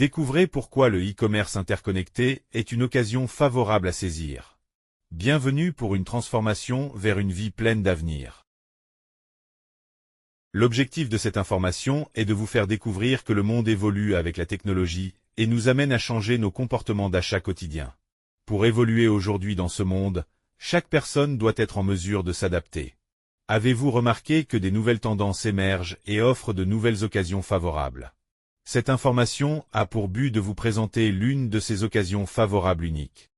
Découvrez pourquoi le e-commerce interconnecté est une occasion favorable à saisir. Bienvenue pour une transformation vers une vie pleine d'avenir. L'objectif de cette information est de vous faire découvrir que le monde évolue avec la technologie et nous amène à changer nos comportements d'achat quotidiens. Pour évoluer aujourd'hui dans ce monde, chaque personne doit être en mesure de s'adapter. Avez-vous remarqué que des nouvelles tendances émergent et offrent de nouvelles occasions favorables? Cette information a pour but de vous présenter l'une de ces occasions favorables uniques.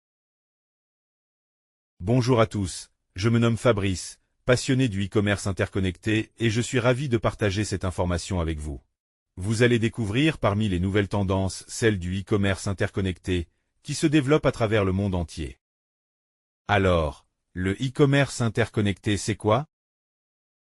Bonjour à tous, je me nomme Fabrice, passionné du e-commerce interconnecté et je suis ravi de partager cette information avec vous. Vous allez découvrir parmi les nouvelles tendances celle du e-commerce interconnecté qui se développe à travers le monde entier. Alors, le e-commerce interconnecté c'est quoi?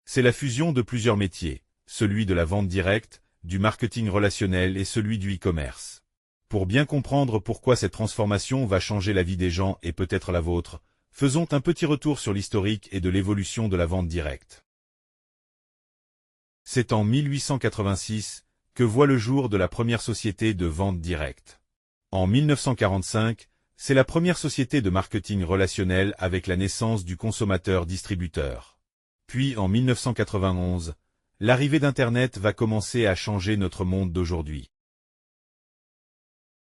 C'est la fusion de plusieurs métiers, celui de la vente directe, du marketing relationnel et celui du e-commerce. Pour bien comprendre pourquoi cette transformation va changer la vie des gens et peut-être la vôtre, faisons un petit retour sur l'historique et de l'évolution de la vente directe. C'est en 1886 que voit le jour de la première société de vente directe. En 1945, c'est la première société de marketing relationnel avec la naissance du consommateur-distributeur. Puis en 1991, l'arrivée d'Internet va commencer à changer notre monde d'aujourd'hui.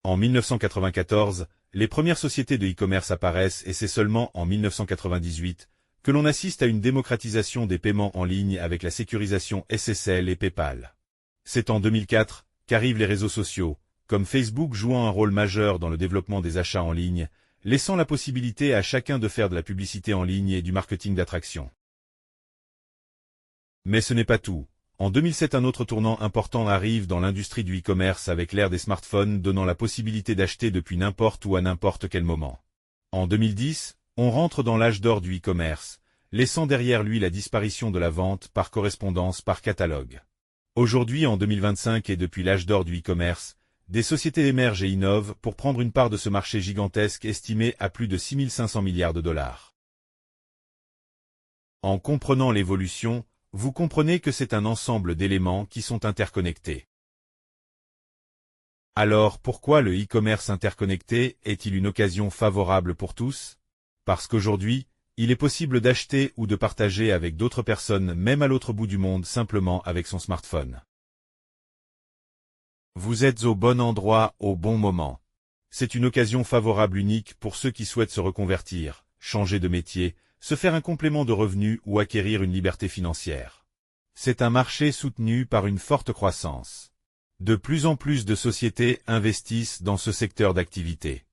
En 1994, les premières sociétés de e-commerce apparaissent et c'est seulement en 1998 que l'on assiste à une démocratisation des paiements en ligne avec la sécurisation SSL et PayPal. C'est en 2004 qu'arrivent les réseaux sociaux, comme Facebook jouant un rôle majeur dans le développement des achats en ligne, laissant la possibilité à chacun de faire de la publicité en ligne et du marketing d'attraction. Mais ce n'est pas tout. En 2007, un autre tournant important arrive dans l'industrie du e-commerce avec l'ère des smartphones donnant la possibilité d'acheter depuis n'importe où à n'importe quel moment. En 2010, on rentre dans l'âge d'or du e-commerce, laissant derrière lui la disparition de la vente par correspondance par catalogue. Aujourd'hui, en 2025 et depuis l'âge d'or du e-commerce, des sociétés émergent et innovent pour prendre une part de ce marché gigantesque estimé à plus de 6500 milliards de dollars. En comprenant l'évolution, vous comprenez que c'est un ensemble d'éléments qui sont interconnectés. Alors pourquoi le e-commerce interconnecté est-il une occasion favorable pour tous? Parce qu'aujourd'hui, il est possible d'acheter ou de partager avec d'autres personnes même à l'autre bout du monde simplement avec son smartphone. Vous êtes au bon endroit au bon moment. C'est une occasion favorable unique pour ceux qui souhaitent se reconvertir, changer de métier, se faire un complément de revenus ou acquérir une liberté financière. C'est un marché soutenu par une forte croissance. De plus en plus de sociétés investissent dans ce secteur d'activité.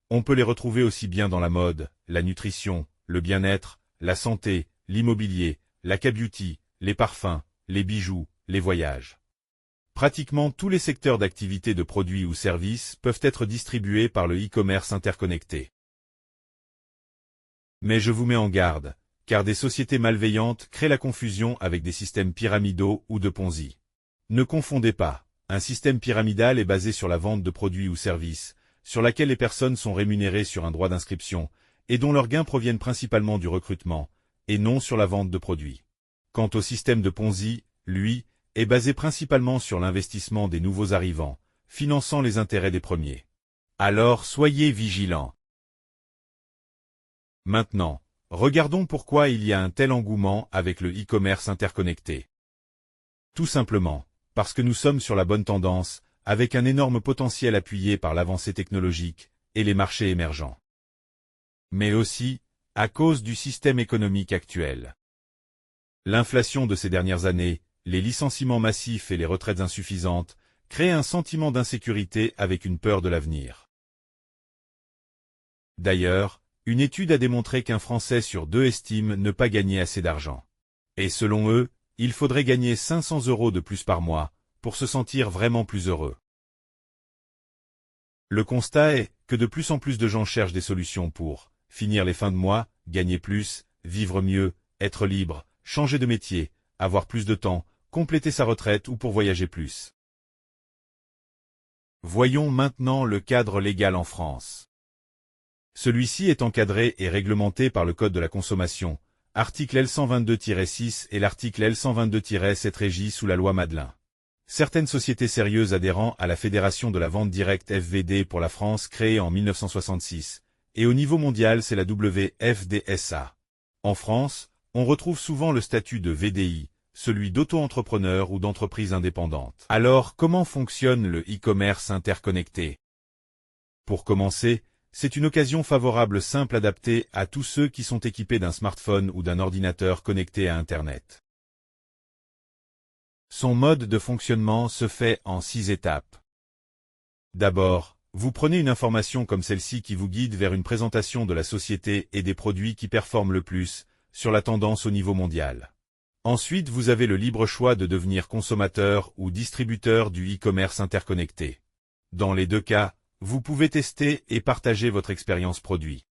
On peut les retrouver aussi bien dans la mode, la nutrition, le bien-être, la santé, l'immobilier, la K-beauty, les parfums, les bijoux, les voyages. Pratiquement tous les secteurs d'activité de produits ou services peuvent être distribués par le e-commerce interconnecté. Mais je vous mets en garde, car des sociétés malveillantes créent la confusion avec des systèmes pyramidaux ou de Ponzi. Ne confondez pas, un système pyramidal est basé sur la vente de produits ou services, sur laquelle les personnes sont rémunérées sur un droit d'inscription, et dont leurs gains proviennent principalement du recrutement, et non sur la vente de produits. Quant au système de Ponzi, lui, est basé principalement sur l'investissement des nouveaux arrivants, finançant les intérêts des premiers. Alors soyez vigilants. Maintenant, regardons pourquoi il y a un tel engouement avec le e-commerce interconnecté. Tout simplement, parce que nous sommes sur la bonne tendance, avec un énorme potentiel appuyé par l'avancée technologique et les marchés émergents. Mais aussi, à cause du système économique actuel. L'inflation de ces dernières années, les licenciements massifs et les retraites insuffisantes créent un sentiment d'insécurité avec une peur de l'avenir. D'ailleurs, une étude a démontré qu'un Français sur deux estime ne pas gagner assez d'argent. Et selon eux, il faudrait gagner 500 € de plus par mois pour se sentir vraiment plus heureux. Le constat est que de plus en plus de gens cherchent des solutions pour finir les fins de mois, gagner plus, vivre mieux, être libre, changer de métier, avoir plus de temps, compléter sa retraite ou pour voyager plus. Voyons maintenant le cadre légal en France. Celui-ci est encadré et réglementé par le Code de la consommation, article L122-6 et l'article L122-7 régit sous la loi Madelin. Certaines sociétés sérieuses adhérant à la Fédération de la vente directe FVD pour la France créée en 1966, et au niveau mondial c'est la WFDSA. En France, on retrouve souvent le statut de VDI, celui d'auto-entrepreneur ou d'entreprise indépendante. Alors, comment fonctionne le e-commerce interconnecté? Pour commencer, c'est une occasion favorable simple adaptée à tous ceux qui sont équipés d'un smartphone ou d'un ordinateur connecté à Internet. Son mode de fonctionnement se fait en 6 étapes. D'abord, vous prenez une information comme celle-ci qui vous guide vers une présentation de la société et des produits qui performent le plus, sur la tendance au niveau mondial. Ensuite, vous avez le libre choix de devenir consommateur ou distributeur du e-commerce interconnecté. Dans les deux cas, vous pouvez tester et partager votre expérience produit.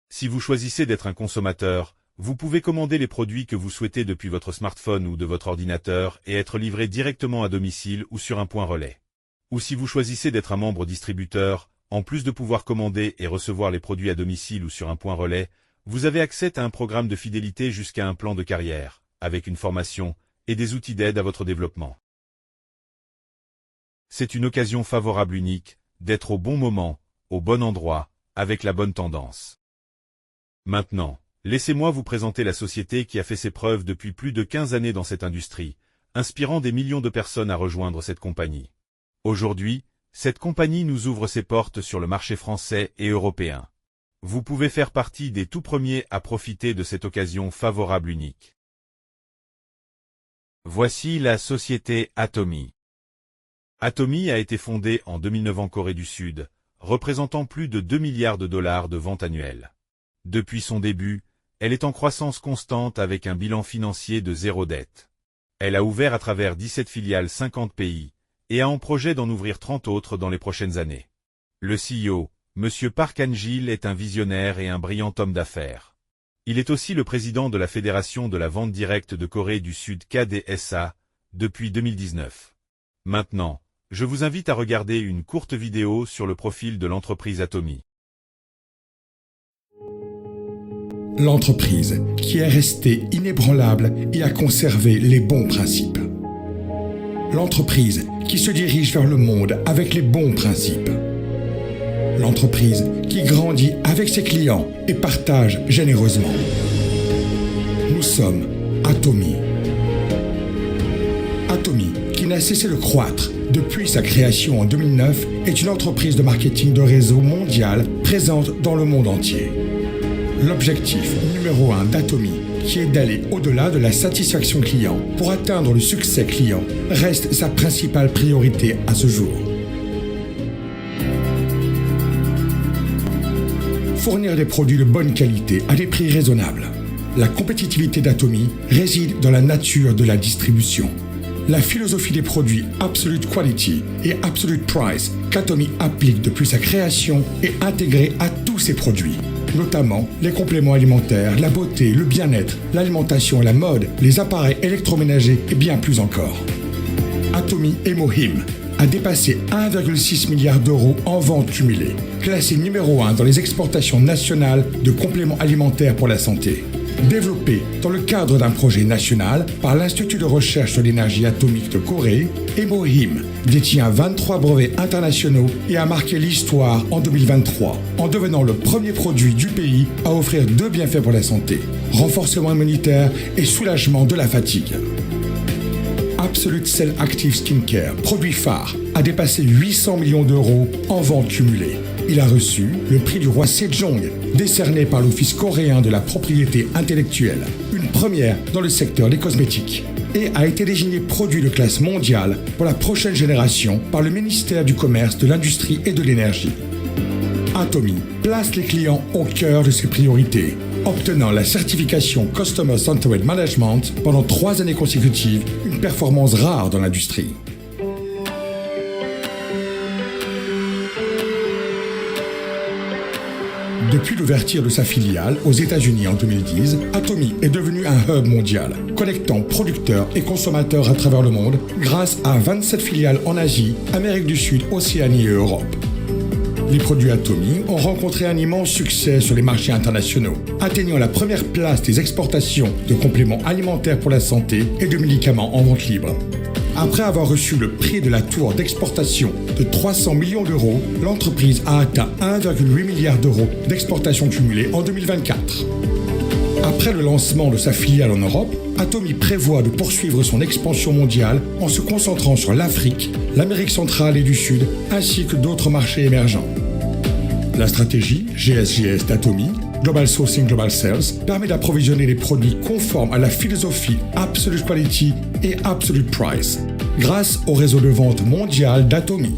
Si vous choisissez d'être un consommateur, vous pouvez commander les produits que vous souhaitez depuis votre smartphone ou de votre ordinateur et être livré directement à domicile ou sur un point relais. Ou si vous choisissez d'être un membre distributeur, en plus de pouvoir commander et recevoir les produits à domicile ou sur un point relais, vous avez accès à un programme de fidélité jusqu'à un plan de carrière, avec une formation et des outils d'aide à votre développement. C'est une occasion favorable unique d'être au bon moment, au bon endroit, avec la bonne tendance. Maintenant, laissez-moi vous présenter la société qui a fait ses preuves depuis plus de 15 années dans cette industrie, inspirant des millions de personnes à rejoindre cette compagnie. Aujourd'hui, cette compagnie nous ouvre ses portes sur le marché français et européen. Vous pouvez faire partie des tout premiers à profiter de cette occasion favorable unique. Voici la société Atomy. Atomy a été fondée en 2009 en Corée du Sud, représentant plus de 2 milliards de dollars de ventes annuelles. Depuis son début, elle est en croissance constante avec un bilan financier de 0 dette. Elle a ouvert à travers 17 filiales 50 pays, et a en projet d'en ouvrir 30 autres dans les prochaines années. Le CEO, M. Park Han-gil, est un visionnaire et un brillant homme d'affaires. Il est aussi le président de la Fédération de la vente directe de Corée du Sud KDSA, depuis 2019. Maintenant, je vous invite à regarder une courte vidéo sur le profil de l'entreprise Atomy. L'entreprise qui est restée inébranlable et a conservé les bons principes. L'entreprise qui se dirige vers le monde avec les bons principes. L'entreprise qui grandit avec ses clients et partage généreusement. Nous sommes Atomy. Atomy, qui n'a cessé de croître depuis sa création en 2009, est une entreprise de marketing de réseau mondial présente dans le monde entier. L'objectif numéro 1 d'Atomy, qui est d'aller au-delà de la satisfaction client pour atteindre le succès client, reste sa principale priorité à ce jour. Fournir des produits de bonne qualité à des prix raisonnables. La compétitivité d'Atomy réside dans la nature de la distribution. La philosophie des produits Absolute Quality et Absolute Price qu'Atomy applique depuis sa création est intégrée à tous ses produits, notamment les compléments alimentaires, la beauté, le bien-être, l'alimentation, la mode, les appareils électroménagers et bien plus encore. Atomy Emohim a dépassé 1,6 milliard d'euros en ventes cumulées, classé numéro 1 dans les exportations nationales de compléments alimentaires pour la santé. Développé dans le cadre d'un projet national par l'Institut de recherche sur l'énergie atomique de Corée, Emohim détient 23 brevets internationaux et a marqué l'histoire en 2023 en devenant le premier produit du pays à offrir 2 bienfaits pour la santé, renforcement immunitaire et soulagement de la fatigue. Absolute Cell Active Skincare, produit phare, a dépassé 800 millions d'euros en ventes cumulées. Il a reçu le prix du roi Sejong, décerné par l'Office coréen de la propriété intellectuelle, une première dans le secteur des cosmétiques, et a été désigné produit de classe mondiale pour la prochaine génération par le ministère du Commerce, de l'Industrie et de l'Énergie. Atomy place les clients au cœur de ses priorités, obtenant la certification Customer Centered Management pendant 3 années consécutives, une performance rare dans l'industrie. Depuis l'ouverture de sa filiale aux États-Unis en 2010, Atomy est devenu un hub mondial, connectant producteurs et consommateurs à travers le monde grâce à 27 filiales en Asie, Amérique du Sud, Océanie et Europe. Les produits Atomy ont rencontré un immense succès sur les marchés internationaux, atteignant la première place des exportations de compléments alimentaires pour la santé et de médicaments en vente libre. Après avoir reçu le prix de la tour d'exportation de 300 millions d'euros, l'entreprise a atteint 1,8 milliard d'euros d'exportation cumulée en 2024. Après le lancement de sa filiale en Europe, Atomy prévoit de poursuivre son expansion mondiale en se concentrant sur l'Afrique, l'Amérique centrale et du Sud, ainsi que d'autres marchés émergents. La stratégie GSGS d'Atomy, Global Sourcing Global Sales, permet d'approvisionner les produits conformes à la philosophie Absolute Quality et Absolute Price, grâce au réseau de vente mondial d'Atomy.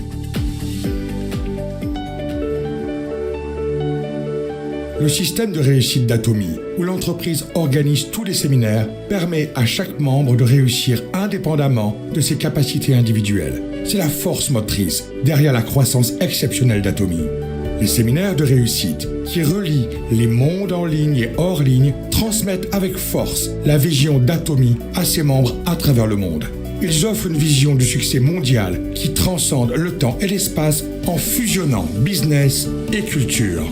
Le système de réussite d'Atomy, où l'entreprise organise tous les séminaires, permet à chaque membre de réussir indépendamment de ses capacités individuelles. C'est la force motrice derrière la croissance exceptionnelle d'Atomy. Les séminaires de réussite, qui relient les mondes en ligne et hors ligne, transmettent avec force la vision d'Atomy à ses membres à travers le monde. Ils offrent une vision du succès mondial qui transcende le temps et l'espace en fusionnant business et culture.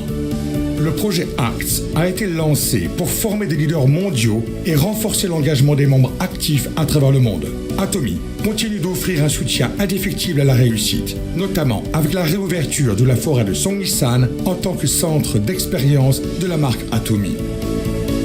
Le projet ACTS a été lancé pour former des leaders mondiaux et renforcer l'engagement des membres actifs à travers le monde. Atomy continue d'offrir un soutien indéfectible à la réussite, notamment avec la réouverture de la forêt de Songnisan en tant que centre d'expérience de la marque Atomy.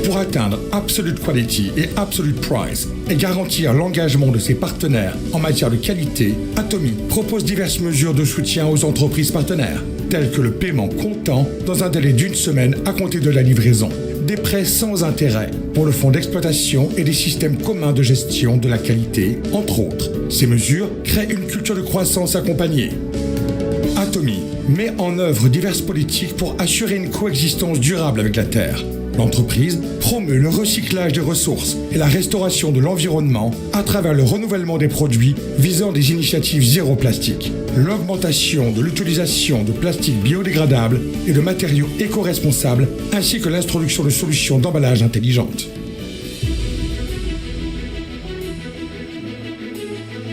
Pour atteindre Absolute Quality et Absolute Price et garantir l'engagement de ses partenaires en matière de qualité, Atomy propose diverses mesures de soutien aux entreprises partenaires, telles que le paiement comptant dans un délai d'1 semaine à compter de la livraison, des prêts sans intérêt pour le fonds d'exploitation et des systèmes communs de gestion de la qualité, entre autres. Ces mesures créent une culture de croissance accompagnée. Atomy met en œuvre diverses politiques pour assurer une coexistence durable avec la Terre. L'entreprise promeut le recyclage des ressources et la restauration de l'environnement à travers le renouvellement des produits visant des initiatives zéro plastique, l'augmentation de l'utilisation de plastique biodégradable et de matériaux éco-responsables, ainsi que l'introduction de solutions d'emballage intelligentes.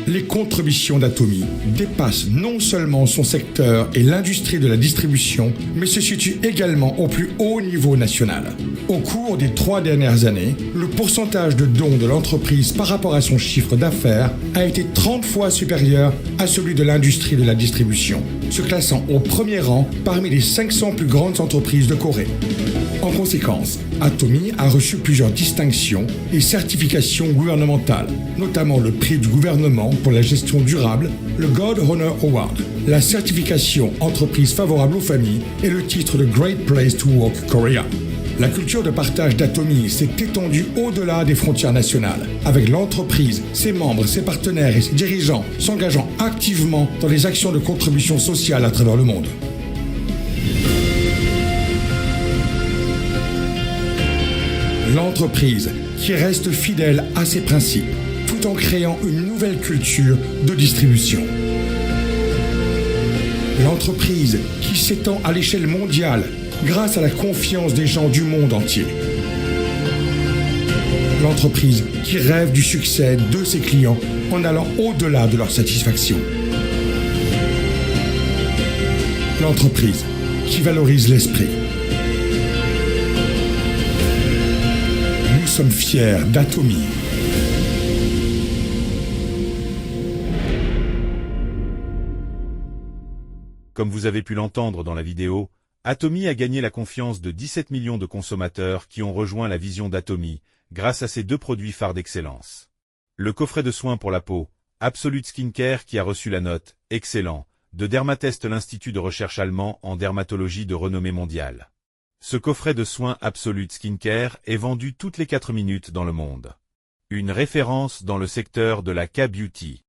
Les contributions d'Atomy dépassent non seulement son secteur et l'industrie de la distribution, mais se situent également au plus haut niveau national. Au cours des 3 dernières années, le pourcentage de dons de l'entreprise par rapport à son chiffre d'affaires a été 30 fois supérieur à celui de l'industrie de la distribution, se classant au premier rang parmi les 500 plus grandes entreprises de Corée. En conséquence, Atomy a reçu plusieurs distinctions et certifications gouvernementales, notamment le prix du gouvernement pour la gestion durable, le God Honor Award, la certification entreprise favorable aux familles et le titre de Great Place to Work Korea. La culture de partage d'Atomy s'est étendue au-delà des frontières nationales, avec l'entreprise, ses membres, ses partenaires et ses dirigeants s'engageant activement dans les actions de contribution sociale à travers le monde. L'entreprise qui reste fidèle à ses principes, tout en créant une nouvelle culture de distribution. L'entreprise qui s'étend à l'échelle mondiale grâce à la confiance des gens du monde entier. L'entreprise qui rêve du succès de ses clients en allant au-delà de leur satisfaction. L'entreprise qui valorise l'esprit. Nous sommes fiers d'Atomy. Comme vous avez pu l'entendre dans la vidéo, Atomy a gagné la confiance de 17 millions de consommateurs qui ont rejoint la vision d'Atomy grâce à ses 2 produits phares d'excellence. Le coffret de soins pour la peau, Absolute Skincare, qui a reçu la note « Excellent » de Dermatest, l'Institut de recherche allemand en dermatologie de renommée mondiale. Ce coffret de soins Absolute Skincare est vendu toutes les 4 minutes dans le monde. Une référence dans le secteur de la K-Beauty.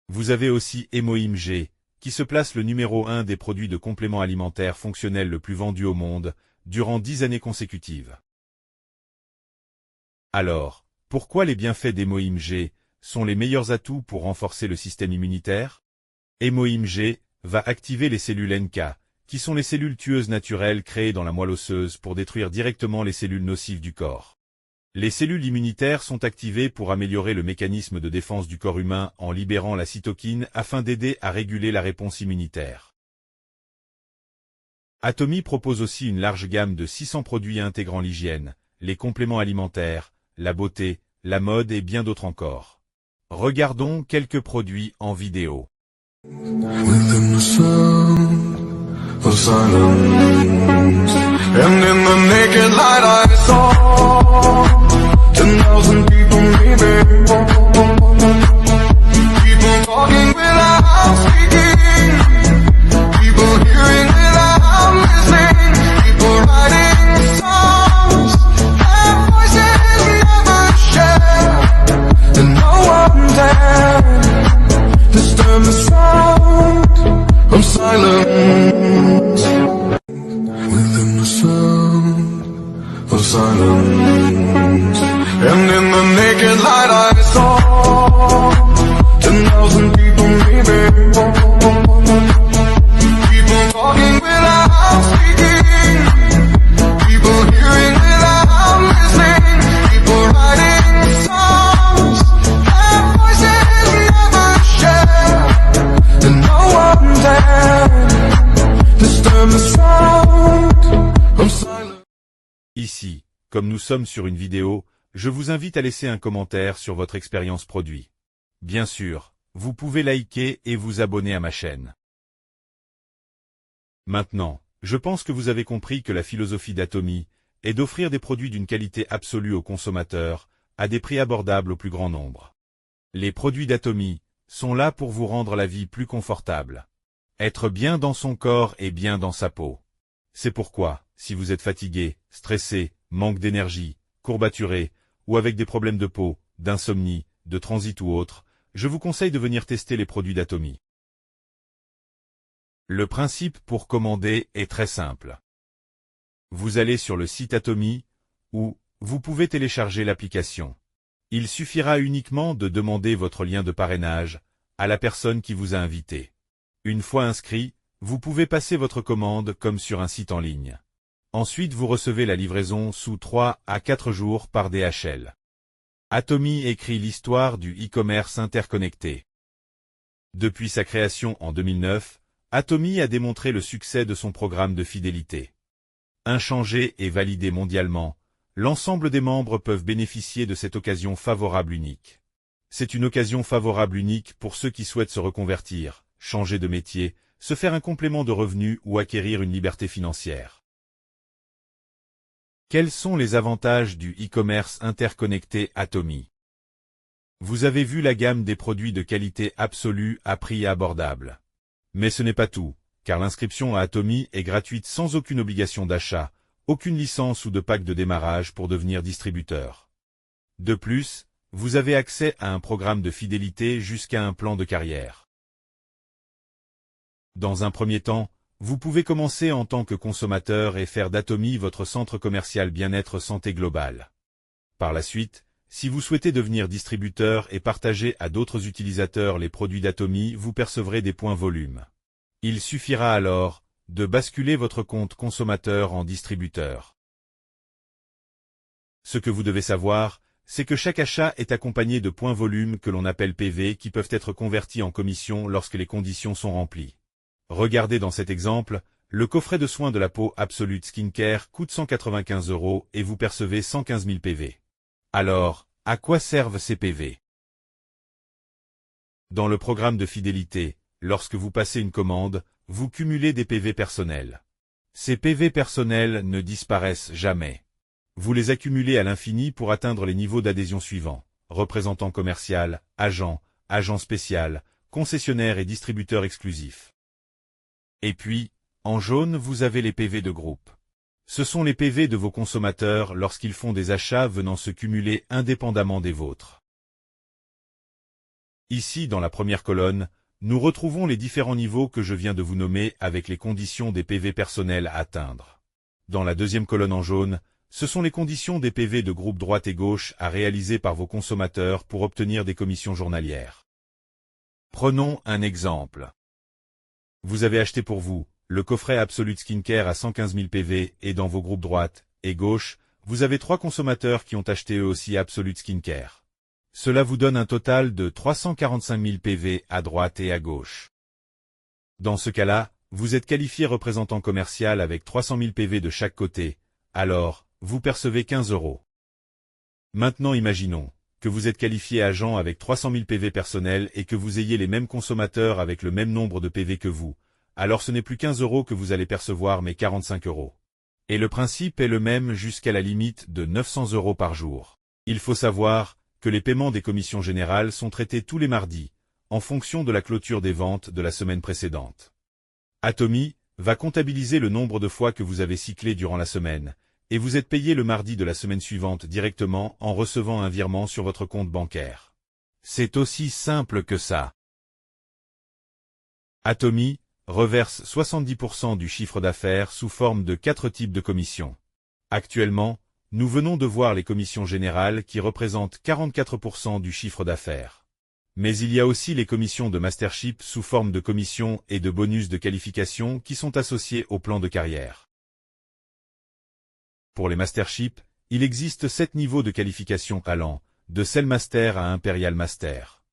Vous avez aussi Emo-Img, qui se place le numéro 1 des produits de compléments alimentaires fonctionnels le plus vendus au monde, durant 10 années consécutives. Alors, pourquoi les bienfaits d'Emo-Img sont les meilleurs atouts pour renforcer le système immunitaire? Emo-Img va activer les cellules NK, qui sont les cellules tueuses naturelles créées dans la moelle osseuse pour détruire directement les cellules nocives du corps. Les cellules immunitaires sont activées pour améliorer le mécanisme de défense du corps humain en libérant la cytokine afin d'aider à réguler la réponse immunitaire. Atomy propose aussi une large gamme de 600 produits intégrant l'hygiène, les compléments alimentaires, la beauté, la mode et bien d'autres encore. Regardons quelques produits en vidéo. Within the sound of silence, and in the naked light I saw 10,000 people, maybe people talking without speaking, people hearing without listening, people writing songs their voices never share, and no one dared disturb the sound of silence. Within the sound of silence, and in the naked light I saw 10,000 people, maybe people talking without speaking, people hearing without listening, people writing songs their voices never share, and no one dared disturb the sound of silence. Ici, comme nous sommes sur une vidéo, je vous invite à laisser un commentaire sur votre expérience produit. Bien sûr, vous pouvez liker et vous abonner à ma chaîne. Maintenant, je pense que vous avez compris que la philosophie d'Atomy est d'offrir des produits d'une qualité absolue aux consommateurs, à des prix abordables au plus grand nombre. Les produits d'Atomy sont là pour vous rendre la vie plus confortable. Être bien dans son corps et bien dans sa peau. C'est pourquoi, si vous êtes fatigué, stressé, manque d'énergie, courbaturé, ou avec des problèmes de peau, d'insomnie, de transit ou autre, je vous conseille de venir tester les produits d'Atomy. Le principe pour commander est très simple. Vous allez sur le site Atomy, ou vous pouvez télécharger l'application. Il suffira uniquement de demander votre lien de parrainage à la personne qui vous a invité. Une fois inscrit, vous pouvez passer votre commande comme sur un site en ligne. Ensuite vous recevez la livraison sous 3 à 4 jours par DHL. Atomy écrit l'histoire du e-commerce interconnecté. Depuis sa création en 2009, Atomy a démontré le succès de son programme de fidélité. Inchangé et validé mondialement, l'ensemble des membres peuvent bénéficier de cette occasion favorable unique. C'est une occasion favorable unique pour ceux qui souhaitent se reconvertir, changer de métier, se faire un complément de revenus ou acquérir une liberté financière. Quels sont les avantages du e-commerce interconnecté Atomy? Vous avez vu la gamme des produits de qualité absolue à prix abordable. Mais ce n'est pas tout, car l'inscription à Atomy est gratuite sans aucune obligation d'achat, aucune licence ou de pack de démarrage pour devenir distributeur. De plus, vous avez accès à un programme de fidélité jusqu'à un plan de carrière. Dans un premier temps, vous pouvez commencer en tant que consommateur et faire d'Atomy votre centre commercial bien-être santé global. Par la suite, si vous souhaitez devenir distributeur et partager à d'autres utilisateurs les produits d'Atomy, vous percevrez des points volume. Il suffira alors de basculer votre compte consommateur en distributeur. Ce que vous devez savoir, c'est que chaque achat est accompagné de points volume que l'on appelle PV qui peuvent être convertis en commission lorsque les conditions sont remplies. Regardez dans cet exemple, le coffret de soins de la peau Absolute Skincare coûte 195 € et vous percevez 115 000 PV. Alors, à quoi servent ces PV? Dans le programme de fidélité, lorsque vous passez une commande, vous cumulez des PV personnels. Ces PV personnels ne disparaissent jamais. Vous les accumulez à l'infini pour atteindre les niveaux d'adhésion suivants: représentant commercial, agent, agent spécial, concessionnaire et distributeur exclusif. Et puis, en jaune vous avez les PV de groupe. Ce sont les PV de vos consommateurs lorsqu'ils font des achats venant se cumuler indépendamment des vôtres. Ici, dans la première colonne, nous retrouvons les différents niveaux que je viens de vous nommer avec les conditions des PV personnels à atteindre. Dans la deuxième colonne en jaune, ce sont les conditions des PV de groupe droite et gauche à réaliser par vos consommateurs pour obtenir des commissions journalières. Prenons un exemple. Vous avez acheté pour vous le coffret Absolute Skincare à 115 000 PV et dans vos groupes droite et gauche, vous avez 3 consommateurs qui ont acheté eux aussi Absolute Skincare. Cela vous donne un total de 345 000 PV à droite et à gauche. Dans ce cas-là, Vous êtes qualifié représentant commercial avec 300 000 PV de chaque côté, alors, vous percevez 15 €. Maintenant imaginons que vous êtes qualifié agent avec 300 000 PV personnels et que vous ayez les mêmes consommateurs avec le même nombre de PV que vous, alors ce n'est plus 15 € que vous allez percevoir mais 45 €. Et le principe est le même jusqu'à la limite de 900 € par jour. Il faut savoir que les paiements des commissions générales sont traités tous les mardis, en fonction de la clôture des ventes de la semaine précédente. Atomy va comptabiliser le nombre de fois que vous avez cyclé durant la semaine, et vous êtes payé le mardi de la semaine suivante directement en recevant un virement sur votre compte bancaire. C'est aussi simple que ça. Atomy reverse 70% du chiffre d'affaires sous forme de 4 types de commissions. Actuellement, nous venons de voir les commissions générales qui représentent 44% du chiffre d'affaires. Mais il y a aussi les commissions de mastership sous forme de commissions et de bonus de qualification qui sont associés au plan de carrière. Pour les masterships, il existe 7 niveaux de qualification allant de Cell Master à Imperial Master.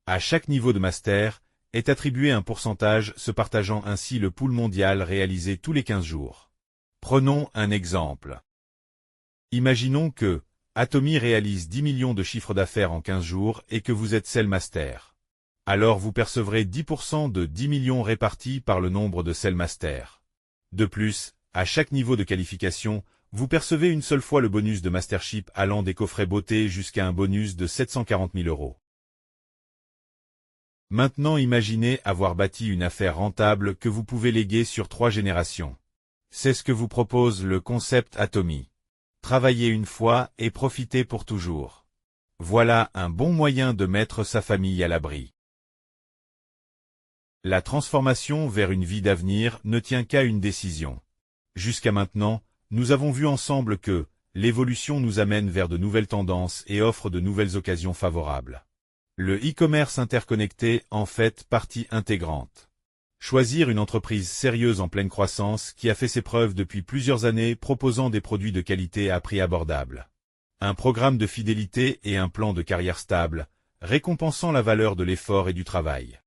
À chaque niveau de master est attribué un pourcentage se partageant ainsi le pool mondial réalisé tous les 15 jours. Prenons un exemple. Imaginons que Atomy réalise 10 millions de chiffre d'affaires en 15 jours et que vous êtes Cell Master. Alors vous percevrez 10% de 10 millions répartis par le nombre de Cell Master. De plus, à chaque niveau de qualification, vous percevez une seule fois le bonus de mastership allant des coffrets beauté jusqu'à un bonus de 740 000 €. Maintenant imaginez avoir bâti une affaire rentable que vous pouvez léguer sur 3 générations. C'est ce que vous propose le concept Atomy. Travaillez une fois et profitez pour toujours. Voilà un bon moyen de mettre sa famille à l'abri. La transformation vers une vie d'avenir ne tient qu'à une décision. Jusqu'à maintenant, nous avons vu ensemble que l'évolution nous amène vers de nouvelles tendances et offre de nouvelles occasions favorables. Le e-commerce interconnecté en fait partie intégrante. Choisir une entreprise sérieuse en pleine croissance qui a fait ses preuves depuis plusieurs années proposant des produits de qualité à prix abordable. Un programme de fidélité et un plan de carrière stable, récompensant la valeur de l'effort et du travail.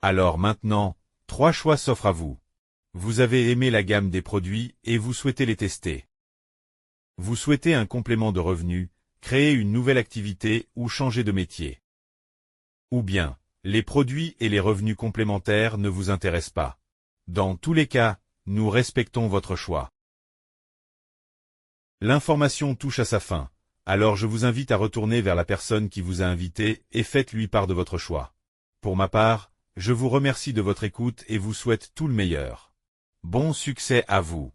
Alors maintenant, 3 choix s'offrent à vous. Vous avez aimé la gamme des produits et vous souhaitez les tester. Vous souhaitez un complément de revenus, créer une nouvelle activité ou changer de métier. Ou bien, les produits et les revenus complémentaires ne vous intéressent pas. Dans tous les cas, nous respectons votre choix. L'information touche à sa fin, alors je vous invite à retourner vers la personne qui vous a invité et faites-lui part de votre choix. Pour ma part, je vous remercie de votre écoute et vous souhaite tout le meilleur. Bon succès à vous.